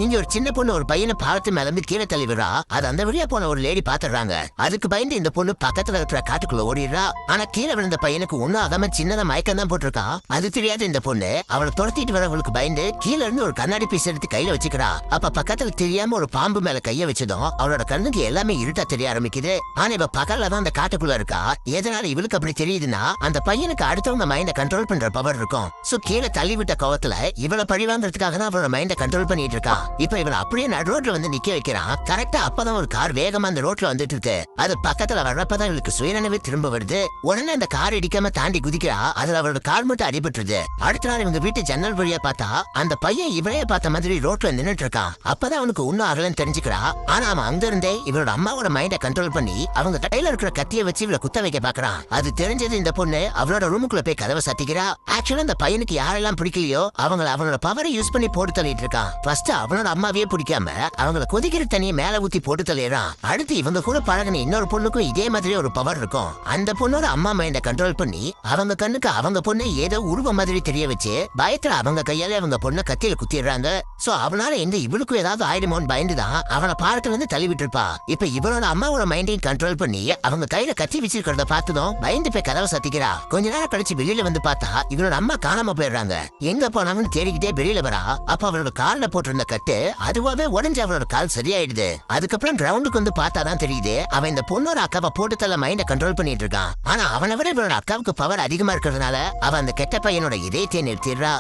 இங்க ஒரு சின்ன பொண்ணு ஒரு பையனை பார்த்து மிளம்பி கீழே தள்ளிவிடுறா. அது அந்த வழியா போன ஒரு லேடி பாத்துறாங்க. அதுக்கு பயந்து இந்த பொண்ணு பக்கத்துல இருக்கிற காட்டுக்குள்ள ஓடிடுறா. ஆனா கீழே விழுந்த பையனுக்கு ஒன்னும் ஆகாம சின்னதா மயக்கம் தான் போட்டிருக்கா. அது தெரியாத இந்த பொண்ணு அவளை துரத்திட்டு வரவங்களுக்கு பயந்து கீழே இருந்து ஒரு கண்ணாடி பீஸ் எடுத்து கையில வச்சுக்கிறா. அப்ப பக்கத்துல தெரியாம ஒரு பாம்பு மேல கைய வச்சதும் அவளோட கண்ணுக்கு எல்லாமே இருட்டா தெரிய ஆரம்பிக்குது. ஆனா இவ பகல்ல தான் அந்த காட்டுக்குள்ள இருக்கா. எதனால இவளுக்கு அப்படி தெரியுதுன்னா அந்த பையனுக்கு அடுத்தவங்க மைண்ட கண்ட்ரோல் பண்ற பவர் இருக்கும். சோ கீழே தள்ளி விட்ட கோவத்துல இவளை பழி வாங்குறதுக்காக தான் அவளோட மைண்ட கண்ட்ரோல் பண்ணிட்டு இருக்கா. இப்ப இவளை அப்படியே நடு ரோட்ல வந்து நிக்க வைக்கிறான். கரெக்டா அப்பதான் ஒரு கார் வேகமா அந்த ரோட்ல வந்துட்டு இருக்கு. அது பக்கத்துல வர்றப்பதான் இவளுக்கு சுயநினைவு திரும்ப வருது. உடனே அந்த கார் இடிக்காம தாண்டி குதிக்கிறா. அதுல அவளோட கால் மட்டும் அடிபட்டுருது. அடுத்த நாள் இவங்க வீட்டு ஜன்னல் வழியா பார்த்தா அந்த பையன் இவளைய பார்த்த மாதிரி ரோட்ல நின்னுட்டு இருக்கான். அப்பதான் அவனுக்கு ஒன்னும் ஆகலன்னு தெரிஞ்சுக்கிறா. ஆனா அவன் அங்க இருந்தே இவளோட அம்மாவோட மைண்ட கண்ட்ரோல் பண்ணி அவங்க கையில இருக்கிற கத்திய வச்சு இவளை குத்த வைக்க பாக்குறான். அது தெரிஞ்சது இந்த பொண்ணு அவளோட ரூமுக்குள்ள போய் கதவை சத்திக்கிறா. ஆக்சுவலா அந்த பையனுக்கு யாரெல்லாம் பிடிக்கலையோ அவனோட பவரை யூஸ் பண்ணி போட்டு தள்ளிட்டு இருக்கான். ஃபர்ஸ்ட் அவனோட அம்மாவே பிடிக்காம அவங்கள கொதிக்கிற தண்ணியை மேல ஊத்தி போட்டு தள்ளிடுறான். அடுத்து இவங்க கூட பழகின இன்னொரு பொண்ணுக்கும் இதே மாதிரி ஒரு பவர் இருக்கும். அந்த பொண்ணோட அம்மா மைண்ட கண்ட்ரோல் பண்ணி அவங்க கண்ணுக்கு அவங்க பொண்ணு ஏதோ உருவ மாதிரி தெரிய வச்சு பயத்துல அவங்க கையால அவங்க பொண்ணை கத்தியில குத்திடுறாங்க. சோ அவனால எங்க இவளுக்கும் ஏதாவது ஆயிடுமோன்னு பயந்துதான் அவனை பார்க்கல இருந்து தள்ளி விட்டு இருப்பா. இப்ப இவனோட அம்மாவோட மைண்டையும் கண்ட்ரோல் பண்ணி அவங்க கையில கத்தி வச்சிருக்கிறத பார்த்ததும் பயந்து போய் கதவை சத்திக்கிறா. கொஞ்ச நேரம் கழிச்சு வெளியில வந்து பார்த்தா இவனோட அம்மா காணாம போயிடுறாங்க. எங்க போனாங்கன்னு தேடிக்கிட்டே வெளியில வரா. அப்ப அவளோட கால்ல போட்டிருந்த கட்டு அதுவாவே உடஞ்சு அவளோட கால் சரியாயிடுது. அதுக்கப்புறம் கிரவுண்டுக்கு வந்து பார்த்தாதான் தெரியுது அவன் இந்த பொண்ணோட அக்காவை போட்டு தள்ள மைண்ட கண்ட்ரோல் பண்ணிட்டு இருக்கான். ஆனா அவனை விட இவனோட அக்காவுக்கு பவர் அதிகமா இருக்கிறதுனால அவன் அந்த கெட்ட பையனோட இதயத்தை நிறுத்திடுறா.